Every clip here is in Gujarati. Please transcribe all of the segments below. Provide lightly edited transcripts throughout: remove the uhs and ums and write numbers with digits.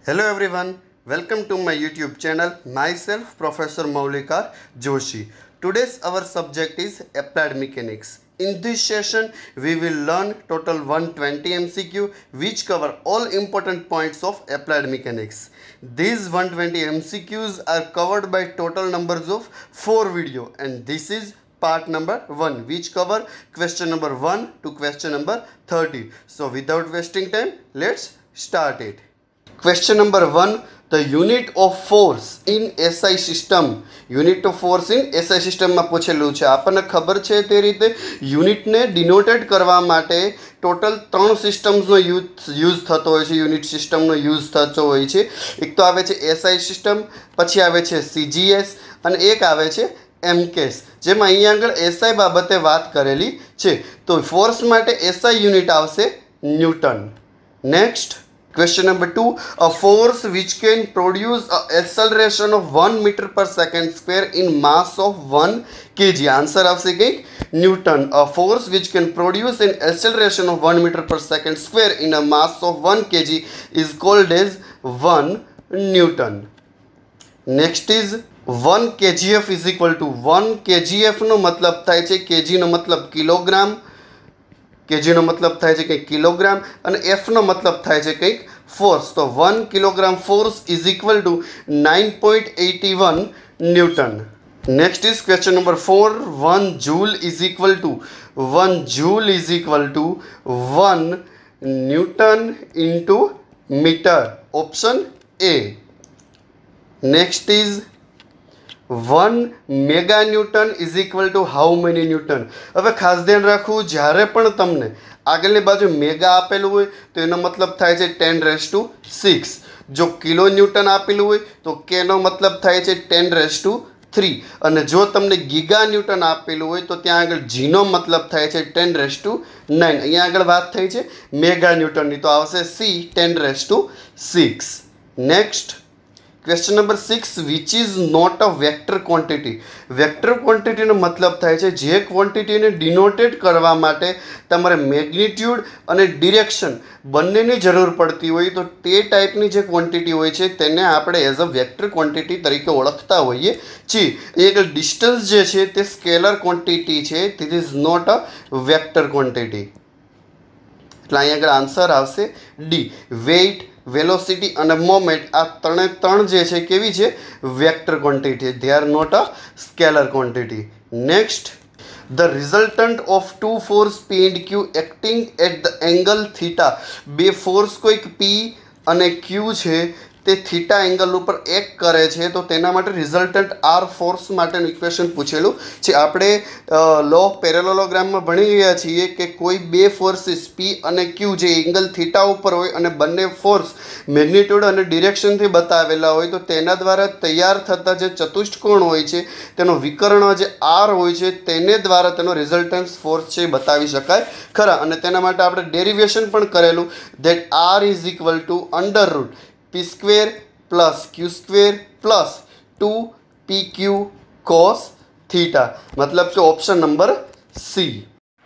Hello everyone, welcome to my YouTube channel. Myself Professor Maulikar Joshi. Today's our subject is applied mechanics. In this session we will learn total 120 MCQ which cover all important points of applied mechanics. These 120 MCQs are covered by total numbers of 4 video and this is part number 1 which cover question number 1 to question number 30. So without wasting time, let's start it. Question number 1, the unit of force in SI system. Unit of force in SI system માં પૂછેલું છે. આપણને ખબર છે તે રીતે યુનિટને ડિનોટેટ કરવા માટે ટોટલ 3 સિસ્ટમ્સનો યુઝ થતો હોય છે. યુનિટ સિસ્ટમનો યુઝ થતો હોય છે. એક તો આવે છે SI સિસ્ટમ, પછી આવે છે CGS અને એક આવે છે MKS, જેમાં અહીંયા આગળ SI બાબતે વાત કરેલી છે. તો ફોર્સ માટે SI યુનિટ આવશે newton. Next question number 2, a force which can produce a acceleration of 1 meter per second square in mass of 1 kg. Answer આવશે કંઈક Newton. A force which can produce an acceleration of 1 meter per second square in a mass of 1 kg is called as 1 Newton. Next is 1 kgf is equal to 1 kgf નો મતલબ થાય છે kg નો મતલબ કિલોગ્રામ, કેજીનો મતલબ થાય છે કંઈક કિલોગ્રામ અને એફનો મતલબ થાય છે કંઈક ફોર્સ. તો 1 kilogram force is equal to 9.81 newton. Next is question number 4, 1 joule is equal to 1 joule is equal to 1 newton into metre. Option A. Next is 1 mega newton is equal to how many newton. હવે ખાસ ધ્યાન રાખવું, જ્યારે પણ તમને આગળની બાજુ મેગા આપેલું હોય તો એનો મતલબ થાય છે 10⁶. જો કિલો ન્યૂટન આપેલું હોય તો કેનો મતલબ થાય છે 10⁻³ અને જો તમને ગીગા ન્યૂટન આપેલું હોય તો ત્યાં આગળ જીનો મતલબ થાય છે 10⁹. અહીંયા આગળ વાત થઈ છે મેગા ન્યૂટનની, તો આવશે C 10⁶. Next question number 6, which is not a vector quantity. Vector ક્વોન્ટિટીનો મતલબ થાય છે જે ક્વોન્ટિટીને ડિનોટેટ કરવા માટે તમારે મેગ્નિટ્યુડ અને ડિરેક્શન બંનેની જરૂર પડતી હોય તો તે ટાઈપની જે ક્વોન્ટિટી હોય છે તેને આપણે એઝ અ વેક્ટર ક્વોન્ટિટી તરીકે ઓળખતા હોઈએ છીએ. એક ડિસ્ટન્સ જે છે તે સ્કેલર ક્વોન્ટિટી છે, this is not a vector quantity. એટલે અહીંયા આગળ આન્સર આવશે ડી. વેઇટ, વેલોસિટી અને મોમેન્ટ આ ત્રણ જે છે કેવી છે? Vector quantity. They are not a scalar quantity. Next, the resultant of two force P and Q acting at the angle theta. બે ફોર્સ કોઈક P અને Q છે તે થીટા એંગલ ઉપર એક કરે છે તો તેના માટે રિઝલ્ટન્ટ આર ફોર્સ માટેનું ઇક્વેશન પૂછેલું છે. આપણે લો ઓફ પેરેલોગ્રામમાં ભણી ગયા છીએ કે કોઈ બે ફોર્સિસ P અને Q જે એંગલ થીટા ઉપર હોય અને બંને ફોર્સ મેગ્નિટ્યુડ અને ડિરેક્શનથી બતાવેલા હોય તો તેના દ્વારા તૈયાર થતા જે ચતુષ્કોણ હોય છે તેનો વિકર્ણ જે આર હોય છે તેને દ્વારા તેનો રિઝલ્ટન્ટ ફોર્સ છે બતાવી શકાય ખરા. અને તેના માટે આપણે ડેરિવેશન પણ કરેલું, that R is equal to √ p² plus q² plus 2pq cos θ. મતલબ કે option number C.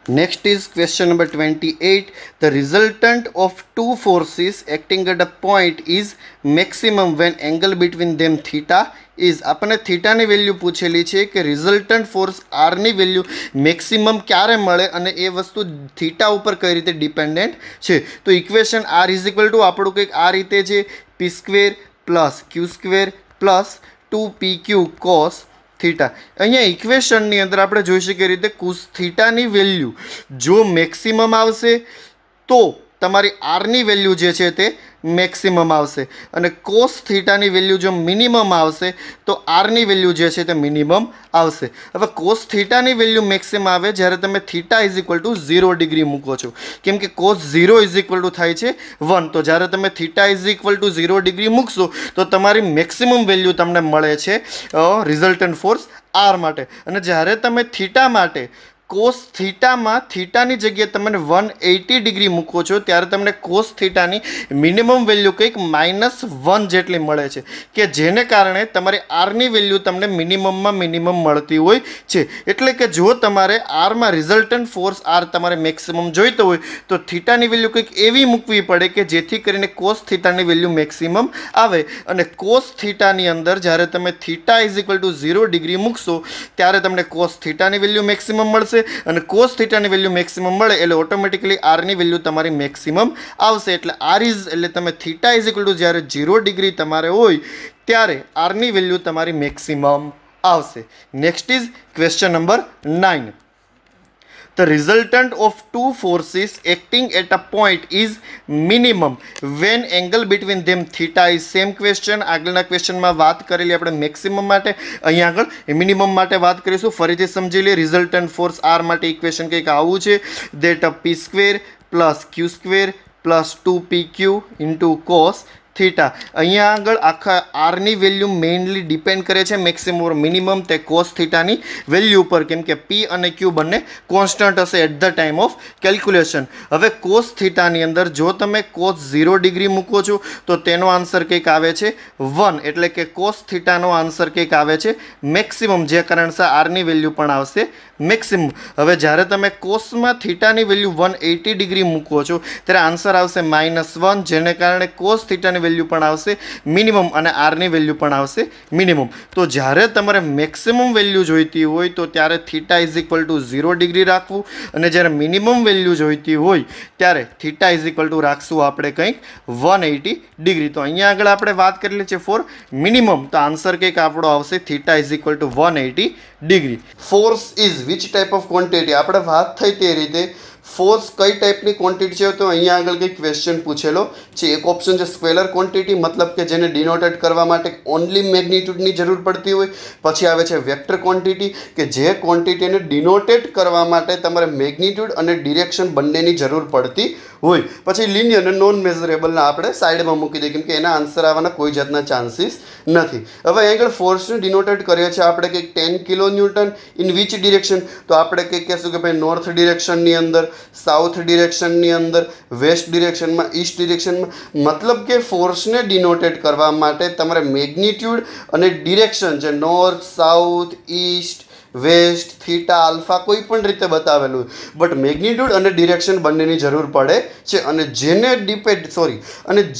Next is question number 28, the resultant of two forces acting at a point is maximum when angle between them theta is. આપણને થીટાની વેલ્યુ પૂછેલી છે કે રિઝલ્ટન્ટ ફોર્સ આરની વેલ્યુ મેક્સિમમ ક્યારે મળે અને એ વસ્તુ થીટા ઉપર કઈ રીતે ડિપેન્ડન્ટ છે. તો equation R is equal to આપણું કંઈક આ રીતે છે, p² plus q² plus 2pq cos θ. અહીંયા ઇક્વેશનની અંદર આપણે જોઈ શકીએ રીતે cos θની વેલ્યુ જો મેક્સિમમ આવશે તો તમારી આરની વેલ્યુ જે છે તે મેક્સિમમ આવશે અને cos θની વેલ્યુ જો મિનિમમ આવશે તો આરની વેલ્યુ જે છે તે મિનિમમ આવશે. હવે cos θની વેલ્યુ મેક્સિમમ આવે જ્યારે તમે θ ઇઝ ઇક્વલ ટુ 0 ડિગ્રી મૂકો છો, કેમ કે cos 0 ઇઝ ઇક્વલ ટુ થાય છે 1. તો જ્યારે તમે θ ઇઝ ઇક્વલ ટુ 0 ડિગ્રી મૂકશો તો તમારી મેક્સિમમ વેલ્યુ તમને મળે છે રિઝલ્ટન્ટ ફોર્સ આર માટે. અને જ્યારે તમે θ માટે કોસ થીટામાં થીટાની જગ્યાએ તમે 180 ડિગ્રી મૂકો છો ત્યારે તમને કોસ થીટાની મિનિમમ વેલ્યુ કંઈક -1 જેટલી મળે છે, કે જેને કારણે તમારી આરની વેલ્યુ તમને મિનિમમમાં મિનિમમ મળતી હોય છે. એટલે કે જો તમારે આરમાં રિઝલ્ટન્ટ ફોર્સ આર તમારે મેક્સિમમ જોઈતો હોય તો થીટાની વેલ્યુ કંઈક એવી મૂકવી પડે કે જેથી કરીને કોસ થીટાની વેલ્યુ મેક્સિમમ આવે. અને કોસ થીટાની અંદર જ્યારે તમે theta is equal to 0 degree મૂકશો ત્યારે તમને કોસ થીટાની વેલ્યુ મેક્સિમમ મળશે, અને કોસ થીટાની વેલ્યુ મેક્સિમમ મળે એટલે ઓટોમેટિકલી આરની વેલ્યુ તમારી મેક્સિમમ આવશે. એટલે આર ઇઝ એટલે તમે થીટા ઇઝ ઇક્વલ ટુ જ્યારે 0 ડિગ્રી તમારે હોય ત્યારે આરની વેલ્યુ તમારી મેક્સિમમ આવશે. Next is question number 9. The resultant of two forces acting at a point is minimum when angle between them theta is same. question આગળના ક્વેશ્ચનમાં વાત કરેલી આપણે મેક્સિમમ માટે, અહીંયા આગળ મિનિમમ માટે વાત કરીશું. ફરીથી સમજી લઈએ. રિઝલ્ટન્ટ ફોર્સ આર માટે ઇક્વેશન કંઈક આવું છે, that p square plus Q square plus 2pq into cos theta. અહીંયા આગળ આખા આરની વેલ્યુ મેઇનલી ડિપેન્ડ કરે છે મેક્સિમમ ઓર મિનિમમ તે કોસ થીટાની વેલ્યુ ઉપર, કેમ કે પી અને ક્યુ બંને કોન્સ્ટન્ટ હશે at the time of calculation. હવે કોસ થીટાની અંદર જો તમે કોસ 0 ડિગ્રી મૂકો છો તો તેનો આન્સર કંઈક આવે છે 1, એટલે કે કોસ થીટાનો આન્સર કંઈક આવે છે મેક્સિમમ, જે કારણસર આરની વેલ્યુ પણ આવશે મેક્સિમમ. હવે જ્યારે તમે કોસમાં થીટાની વેલ્યુ 180 ડિગ્રી મૂકો છો ત્યારે આન્સર આવશે -1, જેને કારણે કોસ થીટાની વેલ્યુ પણ આવશે મિનિમમ અને આરની વેલ્યુ પણ આવશે મિનિમમ. તો જ્યારે તમારે મેક્સિમમ વેલ્યુ જોઈતી હોય તો ત્યારે theta is equal to 0 degree રાખવું, અને જ્યારે મિનિમમ વેલ્યુ જોઈતી હોય ત્યારે થીટા ઇઝ ઇક્વલ ટુ રાખશું આપણે કંઈક 180 ડિગ્રી. તો અહીંયા આગળ આપણે વાત કરેલી છે ફોર મિનિમમ, તો આન્સર કંઈક આપણો આવશે theta is equal two 180 degree. Force is which type of quantity, આપણે વાત થઈ તે રીતે ફોર્સ કઈ ટાઈપની ક્વોન્ટિટી છે તો અહીંયા આગળ કંઈક ક્વેશ્ચન પૂછેલો છે. એક ઓપ્શન છે સ્કેલર ક્વોન્ટિટી, મતલબ કે જેને ડિનોટેટ કરવા માટે ઓનલી મેગ્નિટ્યુડની જરૂર પડતી હોય. પછી આવે છે વેક્ટર ક્વોન્ટિટી, કે જે ક્વોન્ટિટીને ડિનોટેટ કરવા માટે તમારે મેગ્નિટ્યુડ અને ડિરેક્શન બંનેની જરૂર પડતી હોય. પછી લિનિયર અને નોન મેઝરેબલના આપણે સાઈડમાં મૂકી દઈએ, કેમ કે એના આન્સર આવવાના કોઈ જાતના ચાન્સીસ નથી. હવે અહીં આગળ ફોર્સને ડિનોટેટ કરીએ છીએ આપણે કંઈક 10 kilo newton in which direction, તો આપણે કંઈક કહેશું કે ભાઈ નોર્થ ડિરેક્શનની અંદર, સાઉથ ડિરેક્શનની અંદર, વેસ્ટ ડિરેક્શનમાં, ઈસ્ટ ડિરેક્શનમાં. મતલબ કે ફોર્સને ડિનોટેટ કરવા માટે તમારે મેગ્નિટ્યુડ અને ડિરેક્શન જે north, south, east, west, theta, alpha કોઈ પણ રીતે બતાવેલું, બટ મેગ્નિટ્યુડ અને ડિરેક્શન બંનેની જરૂર પડે છે. અને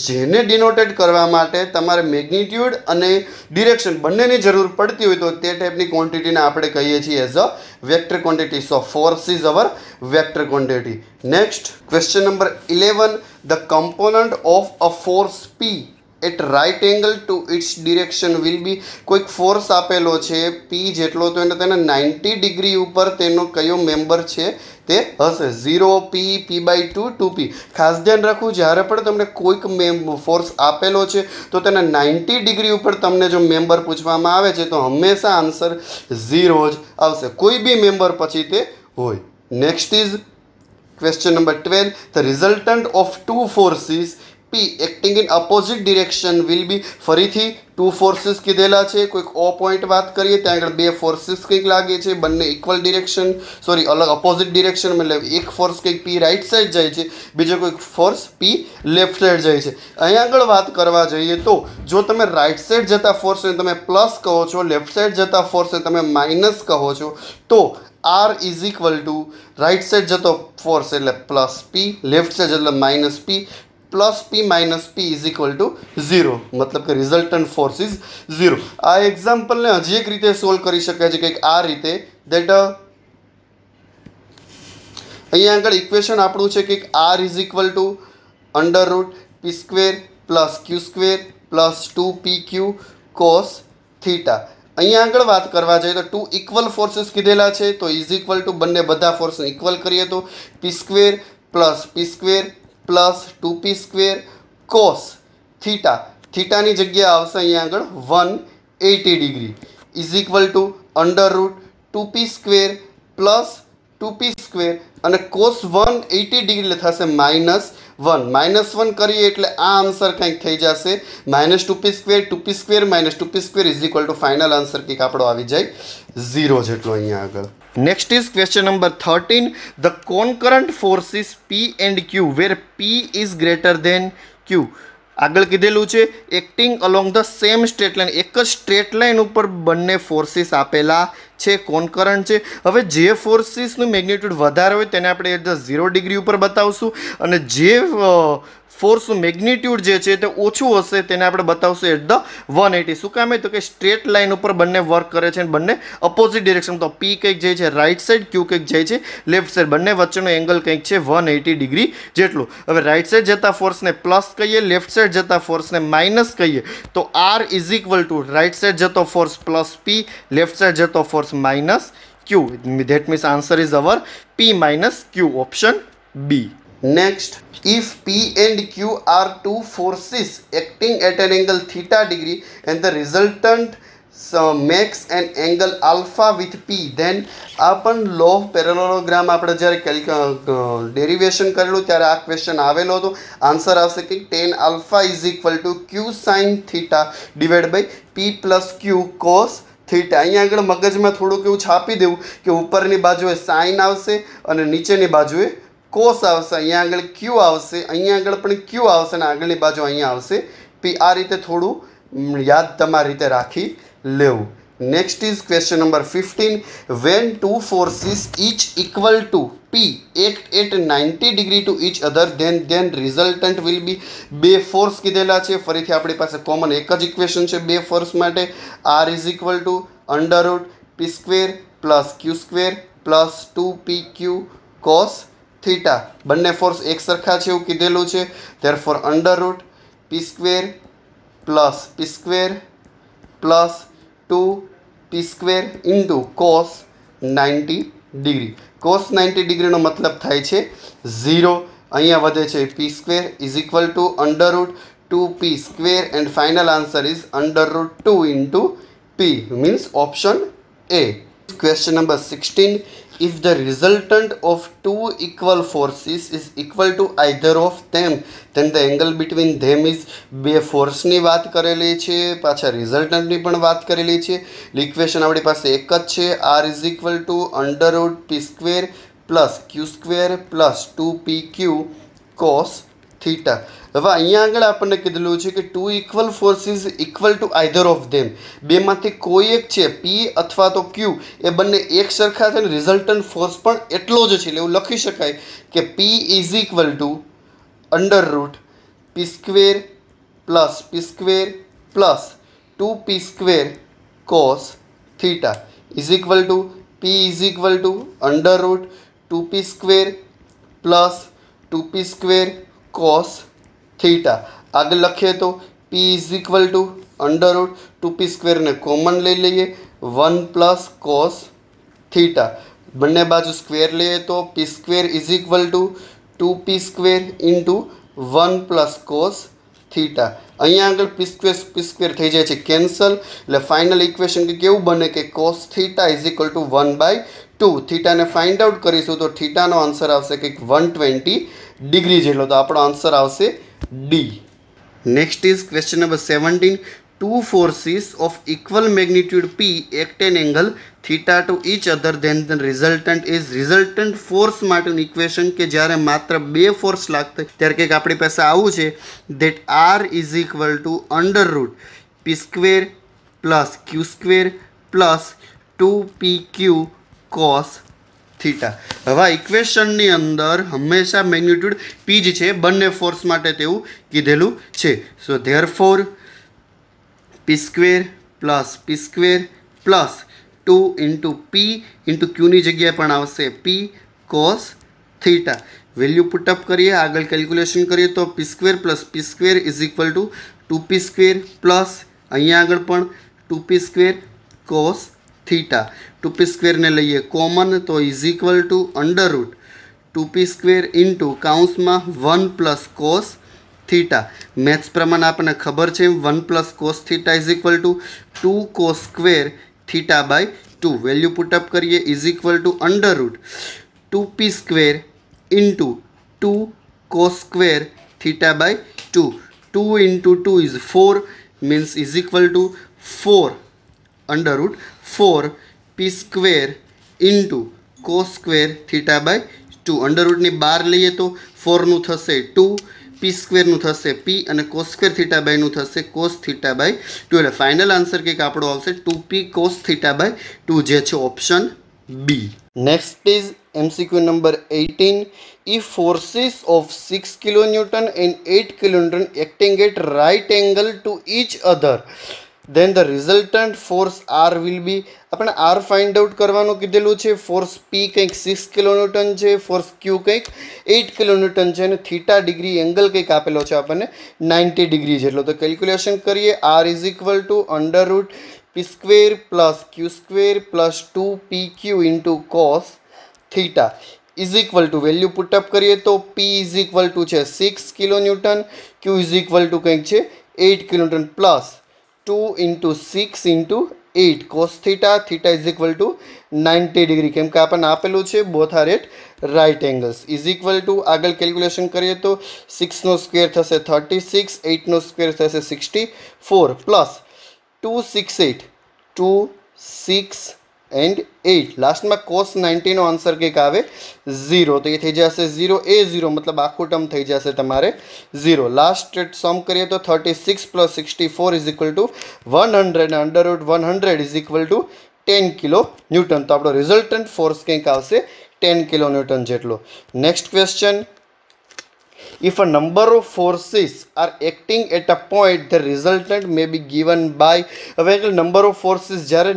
જેને ડિનોટેટ કરવા માટે તમારે મેગ્નિટ્યુડ અને ડિરેક્શન બંનેની જરૂર પડતી હોય તો તે ટાઈપની ક્વોન્ટિટીને આપણે કહીએ છીએ as a vector quantity. So force is our vector quantity. Next question number 11. The component of a force P at right angle to its direction will be. કોઈક ફોર્સ આપેલો છે પી જેટલો, તો એને તેને 90 ડિગ્રી ઉપર તેનો કયો મેમ્બર છે તે હશે. 0, p, p/2, 2p. ખાસ ધ્યાન રાખવું, જ્યારે પણ તમને કોઈક ફોર્સ આપેલો છે તો તેને 90 ડિગ્રી ઉપર તમને જો મેમ્બર પૂછવામાં આવે છે તો હંમેશા આન્સર 0 જ આવશે, કોઈ બી મેમ્બર પછી તે હોય. Next is question number 12. The resultant of two forces P acting in opposite direction will be. ફરીથી ટુ ફોર્સીસ કીધેલા છે. કોઈક ઓ પોઈન્ટ વાત કરીએ ત્યાં આગળ બે ફોર્સીસ કંઈક લાગે છે, બંને ઇક્વલ ડિરેક્શન, અલગ અપોઝિટ ડિરેક્શન, મતલબ એક ફોર્સ કંઈક પી રાઇટ સાઈડ જાય છે, બીજો કોઈક ફોર્સ પી લેફ્ટ સાઈડ જાય છે. અહીંયા આગળ વાત કરવા જઈએ તો જો તમે રાઇટ સાઈડ જતા ફોર્સને તમે પ્લસ કહો છો, લેફ્ટ સાઈડ જતા ફોર્સને તમે માઇનસ કહો છો, તો R is equal to right side જતો ફોર્સ એટલે પ્લસ પી, લેફ્ટ સાઈડ એટલે minus P, plus P minus P is equal to 0. મતલબ કે રિઝલ્ટન્ટ ફોર્સ ઇઝ 0. આ એક્ઝામ્પલને હજી એક રીતે સોલ્વ કરી શકાય છે કંઈક આ રીતે, દેટ અહીંયા આગળ ઇક્વેશન આપણું છે કંઈક R is equal to under root P square plus Q square plus 2pq cos theta. અહીંયા આગળ વાત કરવા જઈએ તો ટુ ઇક્વલ ફોર્સીસ કીધેલા છે, તો ઇઝ ઇક્વલ ટુ બંને બધા ફોર્સને ઇક્વલ કરીએ તો P square plus P square plus 2p square cos theta. થીટાની જગ્યાએ આવશે અહીંયા આગળ 180 degree is equal to under root 2p square plus 2p square અને કોસ 180 ડિગ્રી થશે -1. -1 કરીએ એટલે આ આન્સર કંઈક થઈ જશે -2p square, 2p square -2p square is equal two final answer કંઈક આપણો આવી જાય 0 જેટલો અહીંયા આગળ. Next is question number 13. The concurrent forces P and Q where P is greater than Q. આગળ કીધેલું છે acting along the same straight line, એક જ સ્ટ્રેટ લાઇન ઉપર બંને ફોર્સીસ આપેલા છે, કોન્કરન્ટ છે. હવે જે ફોર્સીસનું મેગ્નિટ્યુડ વધારે હોય તેને આપણે એટ ધ 0 ડિગ્રી ઉપર બતાવશું અને જે ફોર્સનું મેગ્નિટ્યુડ જે છે તે ઓછું હશે તેને આપણે બતાવશું એટ ધ 180. શું કામ તો કે સ્ટ્રેટ લાઇન ઉપર બંને વર્ક કરે છે અને બંને અપોઝિટ ડિરેક્શન. તો પી કંઈક જાય છે રાઇટ સાઈડ, ક્યુ કંઈક જાય છે લેફ્ટ સાઈડ, બંને વચ્ચેનો એંગલ કંઈક છે 180 ડિગ્રી જેટલું. હવે રાઇટ સાઈડ જતા ફોર્સને પ્લસ કહીએ, લેફ્ટ સાઈડ જતા ફોર્સને માઇનસ કહીએ તો R is equal to right side જતો force plus P, left side જતો force minus Q. That means answer is our P minus Q, option B. Next, if P and Q are two forces acting at an angle theta degree and the resultant makes an angle alpha with P, then આપણ લો ઓફ પેરેલોગ્રામ આપણે જ્યારે ડેરિવેશન કરેલું ત્યારે આ ક્વેશ્ચન આવેલો હતો. આન્સર આવશે કે tan alpha is equal to Q sin theta divided by P plus Q cos theta. અહીંયા આગળ મગજમાં થોડુંક એવું છાપી દેવું કે ઉપરની બાજુએ સાઇન આવશે અને નીચેની બાજુએ કોસ આવશે. અહીંયા આગળ ક્યુ આવશે, અહીંયા આગળ પણ ક્યુ આવશે અને આગળની બાજુ અહીંયા આવશે પી. આ રીતે થોડું યાદ તમારી રીતે રાખી લેવું. Next is question number 15. When two forces each equal to P act at 90 degree to each other then resultant will be. બે ફોર્સ કીધેલા છે, ફરીથી આપણી પાસે કોમન એક જ ઇક્વેશન છે બે ફોર્સ માટે. R is equal to under root P square plus Q square plus 2pq cos theta. બંને ફોર્સ એક સરખા છે એવું કીધેલું છે. Therefore under root P square plus 2p square into cos 90 degree. Cos 90 ડિગ્રીનો મતલબ થાય છે 0. અહીંયા વધે છે P square is equal to under root 2p square and final answer is under root 2 into p, means option A. Question number 16. If the resultant of two equal forces is equal to either of them, then the angle between them is. બે ફોર્સની વાત કરેલી છે, પાછા રિઝલ્ટન્ટની પણ વાત કરેલી છે. ઇક્વેશન આપણી પાસે એક જ છે. R is equal to under root P square plus Q square plus 2pq cos theta. હવે અહીંયા આગળ આપણને કીધેલું છે કે two equal forces equal to either of them, બેમાંથી કોઈ એક છે પી અથવા તો ક્યુ, એ બંને એક સરખા છે ને રિઝલ્ટન્ટ ફોર્સ પણ એટલો જ છે. એવું લખી શકાય કે P is equal to under root P square plus 2p square cos theta is equal to P is equal to under root 2p square plus 2p square cos theta. આગળ લખીએ તો p is equal to under root 2p સ્ક્વેરને કોમન લઈ લઈએ 1 પ્લસ કોસ થીટા. બંને બાજુ સ્ક્વેર લઈએ તો p square is equal to 2p square into 1 plus cos theta. અહીંયા આગળ p સ્ક્વેર થઈ જાય છે કેન્સલ, એટલે ફાઇનલ ઇક્વેશન કે કેવું બને કે cos theta is equal to 1/2. થીટાને ફાઇન્ડ આઉટ કરીશું તો થીટાનો આન્સર આવશે કંઈક 120 ડિગ્રી જેટલો. તો આપણો આન્સર આવશે D. Next is question number 17. Two forces of equal magnitude P act an angle theta to each other, then the resultant is. resultant force માટેનું ઇક્વેશન કે જ્યારે માત્ર બે ફોર્સ લાગતા ત્યારે કંઈક આપણી પાસે આવું છે that R is equal to under root P square plus Q square plus 2pq cos theta. હવે ઇક્વેશનની અંદર હંમેશા મેગ્નિટ્યુડ પી જ છે બંને ફોર્સ માટે તેવું કીધેલું છે. So therefore P square plus 2 into P into ક્યુની જગ્યાએ પણ આવશે P cos theta. Value put up કરીએ, આગળ કેલ્ક્યુલેશન કરીએ તો P square is equal to 2p square plus અહીંયા આગળ પણ 2p square cos theta. 2p સ્ક્વેરને લઈએ કોમન તો is equal to under root 2p square into કાઉન્સમાં 1 પ્લસ કોસ થીટા. મેથ્સ પ્રમાણે આપણને ખબર છે 1 plus cos theta is equal to 2 cos square theta by 2. Value put up કરીએ is equal to under root 2p square into 2 cos square theta by 2. 2 into 2 is 4 means is equal to 4 under root 4 p square into cos square theta by 2 અંડરરૂટની 12 લઈએ તો 4નું થશે 2, પી સ્ક્વેરનું થશે પી અને કોસ સ્ક્વેર થીટા બાયનું થશે કોસ થીટા બાય 2 એટલે ફાઇનલ આન્સર કંઈક આપણો આવશે 2p કોસ થીટા બાય 2 જે છે option B. Next is MCQ number 18. If forces of 6 kilonewton and 8 kilonewton acting at right angle to each other, then the resultant force R will be. આપણે R ફાઇન્ડ આઉટ કરવાનું કીધેલું છે. ફોર્સ P કંઈક 6 કિલોન્યુટન છે, ફોર્સ Q કંઈક 8 કિલોન્યુટન છે અને થીટા ડિગ્રી એંગલ કંઈક આપેલો છે આપણને 90 ડિગ્રી જેટલો. તો કેલ્ક્યુલેશન કરીએ. R is equal to under root P square plus Q square plus 2PQ into cos theta is equal to value put up કરીએ તો P ઇઝ ઇક્વલ ટુ છે 6 kilonewton, Q is equal to કંઈક છે 8 kilonewton plus 2 into 6 into 8 cos theta, theta is equal to 90 degree, કેમ કે આપણને આપેલું છે both R at right angles. Is equal to આગળ કેલ્ક્યુલેશન કરીએ તો 6નો સ્ક્વેર થશે 36, 8નો સ્ક્વેર થશે 64 પ્લસ 2, 6, 8, 2, 6 એન્ડ 8 લાસ્ટમાં કોસ 90નો આન્સર કંઈક આવે 0, તો એ થઈ જશે 0 એ 0 મતલબ આખું ટર્મ થઈ જશે તમારે 0. લાસ્ટ સમ કરીએ તો 36 પ્લસ 64 ઇઝ ઇક્વલ ટુ 100 અને under route 100 is equal two 10 kilo newton. તો આપણો રિઝલ્ટન્ટ ફોર્સ કંઈક આવશે 10 કિલો ન્યૂટન જેટલો. Next question. If a number of forces are acting at a point, the resultant may be given by. હવે નંબર ઓફ ફોર્સીસ જ્યારે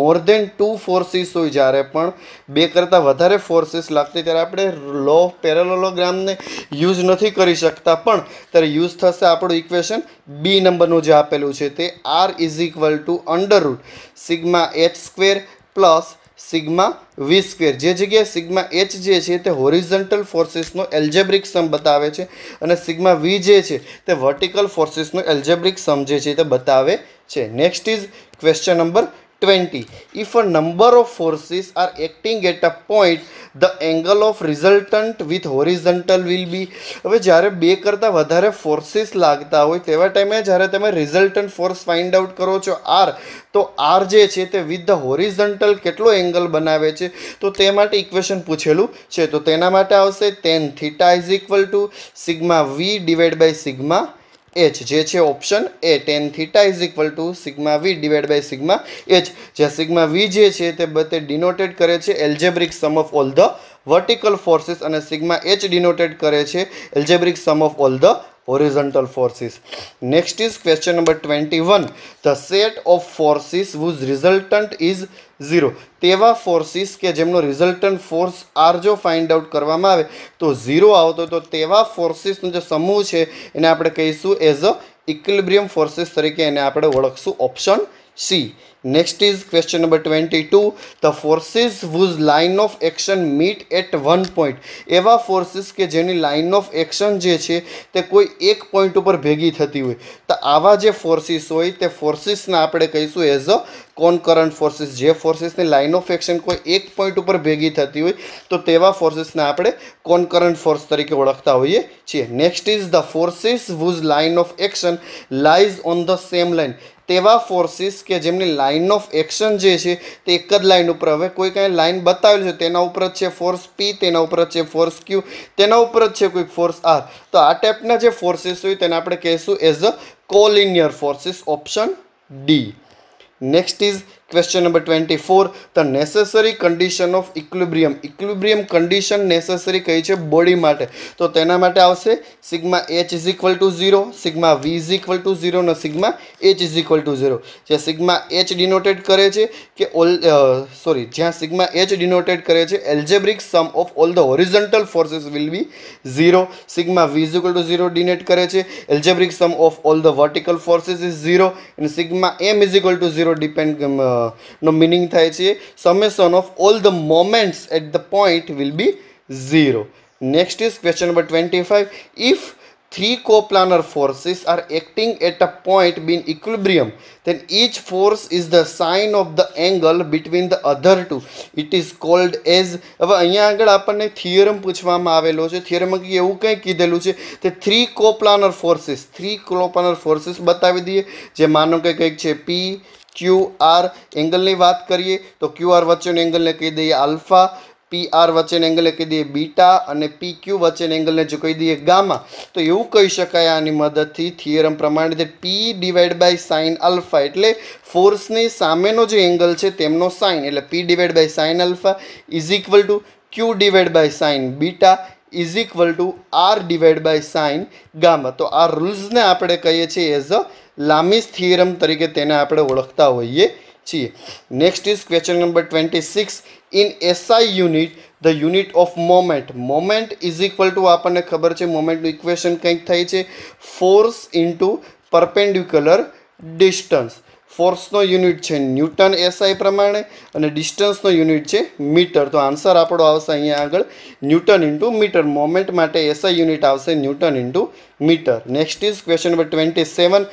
મોર દેન 2 ફોર્સીસ હોય, જ્યારે પણ 2 કરતાં વધારે ફોર્સીસ લાગતી ત્યારે આપણે લો ઓફ પેરેલોગ્રામને યુઝ નથી કરી શકતા, પણ ત્યારે યુઝ થશે આપણું ઇક્વેશન બી નંબરનું જે આપેલું છે તે R is equal to under root sigma H square plus sigma V square. જે જગ્યાએ સિગ્મા એચ જે છે તે હોરિઝન્ટલ ફોર્સીસનો એલ્જેબ્રિક સમ બતાવે છે અને સિગ્મા વી જે છે તે વર્ટિકલ ફોર્સીસનો એલ્જેબ્રિક સમ જે છે તે બતાવે છે. Next is question number 20. If a number of forces are acting at a point, the angle of resultant with horizontal will be. હવે જ્યારે 2 કરતાં વધારે ફોર્સીસ લાગતા હોય તેવા ટાઈમે જ્યારે તમે રિઝલ્ટન્ટ ફોર્સ ફાઇન્ડ આઉટ કરો છો R, તો R જે છે તે વિથ ધ હોરિઝન્ટલ કેટલો એંગલ બનાવે છે, તો તે માટે ઇક્વેશન પૂછેલું છે. તો તેના માટે આવશે tan theta is equal to sigma V divide by sigma H, જે છે option A. tan theta is equal to sigma V divide by sigma H, જ્યાં સિગ્મા વી જે છે તે ડિનોટેડ કરે છે algebraic sum of all the vertical forces અને સિગ્મા એચ ડિનોટેડ કરે છે algebraic sum of all the horizontal forces. Next is question number 21. The set of forces whose resultant is 0. તેવા ફોર્સીસ કે જેમનો રિઝલ્ટન્ટ ફોર્સ આર જો ફાઇન્ડ આઉટ કરવામાં આવે તો 0 આવતો, તો તેવા ફોર્સીસનો જે સમૂહ છે એને આપણે કહીશું એઝ અ ઇક્વિલિબ્રિયમ ફોર્સીસ તરીકે એને આપણે ઓળખશું option C. Next is question number 22. The forces whose line of action meet at one point. એવા ફોર્સીસ કે જેની લાઇન ઓફ એક્શન જે છે તે કોઈ એક પોઈન્ટ ઉપર ભેગી થતી હોય, તો આવા જે ફોર્સીસ હોય તે ફોર્સીસને આપણે કહીશું એઝ અ કોનકરન્ટ ફોર્સીસ. જે ફોર્સીસની લાઇન ઓફ એક્શન કોઈ એક પોઈન્ટ ઉપર ભેગી થતી હોય તો તેવા ફોર્સીસને આપણે કોનકરન્ટ ફોર્સ તરીકે ઓળખતા હોઈએ છીએ. Next is the forces whose line of action lies on the same line. તેવા ફોર્સીસ કે જેમની લાઇન ઓફ એક્શન જે છે તે એક જ લાઇન ઉપર, હવે કોઈ કાંઈ લાઇન બતાવેલું છે તેના ઉપર જ છે ફોર્સ પી, તેના ઉપર જ છે ફોર્સ ક્યુ, તેના ઉપર જ છે કોઈક ફોર્સ આર, તો આ ટાઈપના જે ફોર્સીસ હોય તેને આપણે કહીશું as a collinear forces option D. Next is question number 24. The necessary condition of equilibrium. Equilibrium condition necessary કઈ છે બોડી માટે, તો તેના માટે આવશે sigma H is equal to 0, sigma V is equal to 0 અને sigma H is equal to 0. જે સિગ્મા એચ ડિનોટેડ કરે છે કે જ્યાં સિગ્મા એચ ડિનોટેડ કરે છે algebraic sum of all the horizontal forces will be 0. Sigma V is equal to 0 denote કરે છે algebraic sum of all the vertical forces is 0 અને sigma M is equal to 0 depend નો મિનિંગ થાય છે summation of all the moments at the point will be 0. Next is question number 25. If three coplanar forces are acting at a point being equilibrium, then each force is the sine of the angle between the other two. It is called as. હવે અહીંયા આગળ આપણને થિયરમ પૂછવામાં આવેલો છે. થિયરમમાં એવું કંઈ કીધેલું છે તે થ્રી કોપ્લાનર ફોર્સીસ બતાવી દઈએ. જે માનો કે કંઈક છે પી ક્યુ આર. એંગલની વાત કરીએ તો ક્યુ આર વચ્ચેનો એંગલને કહી દઈએ આલ્ફા, પી આર વચ્ચેના એંગલને કહી દઈએ બીટા અને પી ક્યુ વચ્ચેના એંગલને જો કહી દઈએ ગામા. તો એવું કહી શકાય આની મદદથી થિયરમ પ્રમાણે P divide by sine alpha એટલે ફોર્સની સામેનો જે એંગલ છે તેમનો સાઇન એટલે P divide by sine alpha is equal to Q divide by sine beta is equal to R divide by sine gamma. તો આ રૂલ્સને આપણે કહીએ છીએ એઝ અ લામીસ થિયરમ તરીકે તેને આપણે ઓળખતા હોઈએ છીએ. Next is question number 26. In SI unit the unit of moment is equal to આપણને ખબર છે મોમેન્ટનું ઇક્વેશન કંઈક થાય છે ફોર્સ ઇન્ટુ પરપેન્ડિક્યુલર ડિસ્ટન્સ. ફોર્સનો યુનિટ છે ન્યૂટન એસઆઈ પ્રમાણે અને ડિસ્ટન્સનો યુનિટ છે મીટર. તો આન્સર આપણો આવશે અહીંયા આગળ ન્યૂટન ઇન્ટુ મીટર. મોમેન્ટ માટે એસઆઈ યુનિટ આવશે newton into metre. Next is question number 27.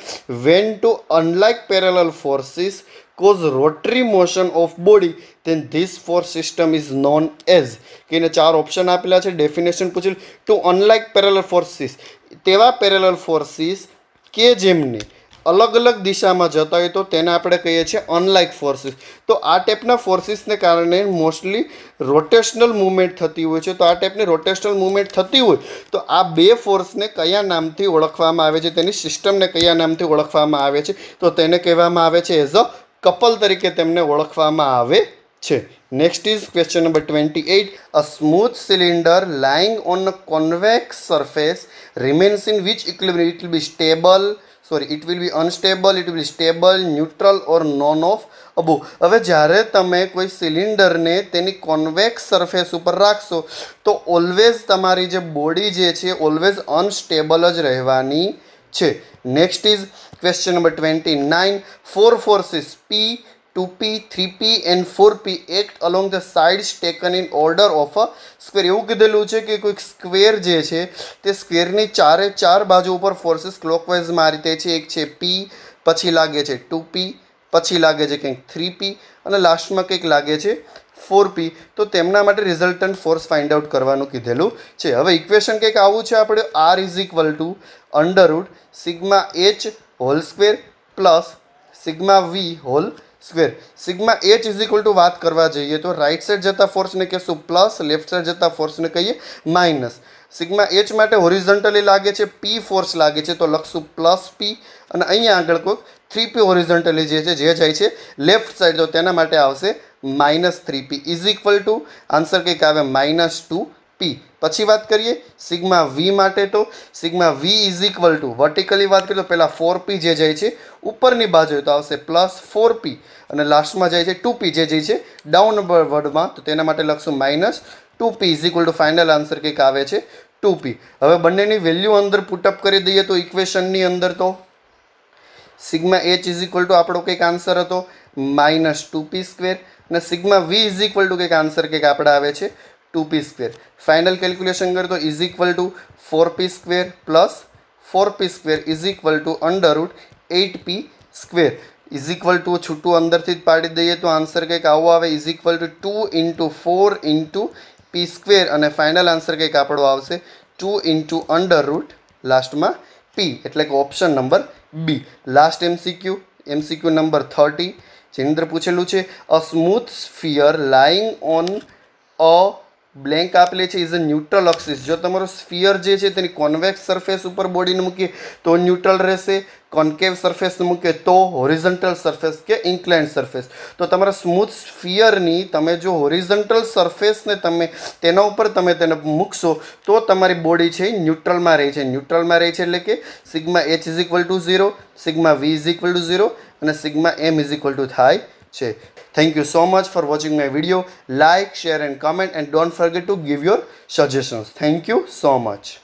When two unlike parallel forces cause rotary motion of body, then this force system is known as. કે એને ચાર ઓપ્શન આપેલા છે. ડેફિનેશન પૂછેલ ટુ અનલાઇક પેરેલલ ફોર્સીસ તેવા પેરેલલ ફોર્સીસ કે જેમને અલગ અલગ દિશામાં જતા હોય તો તેને આપણે કહીએ છીએ અનલાઇક ફોર્સીસ. તો આ ટાઈપના ફોર્સીસને કારણે મોસ્ટલી રોટેશનલ મૂવમેન્ટ થતી હોય છે. તો આ ટાઈપની રોટેશનલ મૂવમેન્ટ થતી હોય તો આ બે ફોર્સને કયા નામથી ઓળખવામાં આવે છે, તેની સિસ્ટમને કયા નામથી ઓળખવામાં આવે છે, તો તેને કહેવામાં આવે છે એઝ અ કપલ તરીકે તેમને ઓળખવામાં આવે છે. Next is question number 28. A smooth cylinder lying on a convex surface remains in which equilibrium. It will be unstable, it will be stable, neutral or none of above. હવે જ્યારે તમે કોઈ સિલિન્ડરને તેની કોન્વેક્સ સરફેસ ઉપર રાખશો તો ઓલવેઝ તમારી જે બોડી જે છે ઓલવેઝ અનસ્ટેબલ જ રહેવાની છે. Next is question number 29. Four forces P, 2P, 3P and 4P act along the sides taken in order of a square. એવું કીધેલું છે કે કોઈક સ્ક્વેર જે છે તે સ્ક્વેરની ચારે ચાર બાજુ ઉપર ફોર્સીસ ક્લોકવાઇઝમાં આ રીતે છે. એક છે P, પછી લાગે છે 2P, પછી લાગે છે કંઈક 3P અને લાસ્ટમાં કંઈક લાગે છે 4P. તો તેમના માટે રિઝલ્ટન્ટ ફોર્સ ફાઇન્ડ આઉટ કરવાનું કીધેલું છે. હવે ઇક્વેશન કંઈક આવું છે આપણે R is equal to under root sigma H whole square plus sigma V whole square. Sigma H is equal to વાત કરવા જઈએ તો રાઇટ સાઈડ જતા ફોર્સને કહીશું પ્લસ, લેફ્ટ સાઈડ જતા ફોર્સને કહીએ માઇનસ. સિગ્મા એચ માટે હોરિઝોન્ટલી લાગે છે પી ફોર્સ લાગે છે તો લખશું પ્લસ પી અને અહીંયા આગળ કોઈક 3P હોરિઝોન્ટલી જે છે જે જાય છે લેફ્ટ સાઈડ તો તેના માટે આવશે minus 3P is equal to answer કંઈક આવે -2P. પછી વાત કરીએ સિગ્મા વી માટે તો sigma V is equal to vertically વાત કરીએ તો પહેલાં 4P જે જાય છે ઉપરની બાજુ તો આવશે +4P અને લાસ્ટમાં જાય છે 2P જે જાય છે ડાઉનવર્ડમાં તો તેના માટે લખશું -2P is equal two final answer કંઈક આવે છે 2P. હવે બંનેની વેલ્યુ અંદર પુટઅપ કરી દઈએ તો ઇક્વેશનની અંદર તો sigma H is equal to આપણો કંઈક આન્સર હતો -2P² અને sigma V is equal to કંઈક આન્સર કંઈક આપણે આવે છે 2P². ફાઇનલ કેલ્ક્યુલેશન કરીએ તો is equal to 4P² plus 4P² is equal to under root 8P² is equal to છૂટું અંદરથી જ પાડી દઈએ તો આન્સર કંઈક આવો આવે ઇઝ ઇક્વલ ટુ 2 × 4 × P² અને ફાઇનલ આન્સર કંઈક આપણો આવશે 2 × અંડરરૂટ લાસ્ટમાં P એટલે કે option number B. Last MCQ number 30 જેની અંદર પૂછેલું છે a smooth sphere lying on a blank આપેલી છે ઇઝ અ ન્યુટ્રલ અક્સિસ. જો તમારો સ્ફિયર જે છે તેની કોન્વેક્સ સરફેસ ઉપર બોડીને મૂકીએ તો ન્યુટ્રલ રહેશે, કોન્કેવ સરફેસને મૂકીએ તો હોરિઝોન્ટલ સરફેસ કે ઇન્ક્લાઇન્ડ સરફેસ. તો તમારા સ્મૂથ સ્ફિયરની તમે જો હોરિઝોન્ટલ સરફેસને તમે તેના ઉપર તમે તેને મૂકશો તો તમારી બોડી છે ન્યુટ્રલમાં રહે છે. ન્યુટ્રલમાં રહે છે એટલે કે sigma H is equal to 0, sigma V is equal to 0 અને sigma M is equal to થાય છે. Thank you so much for watching my video. Like, share and comment and don't forget to give your suggestions. Thank you so much.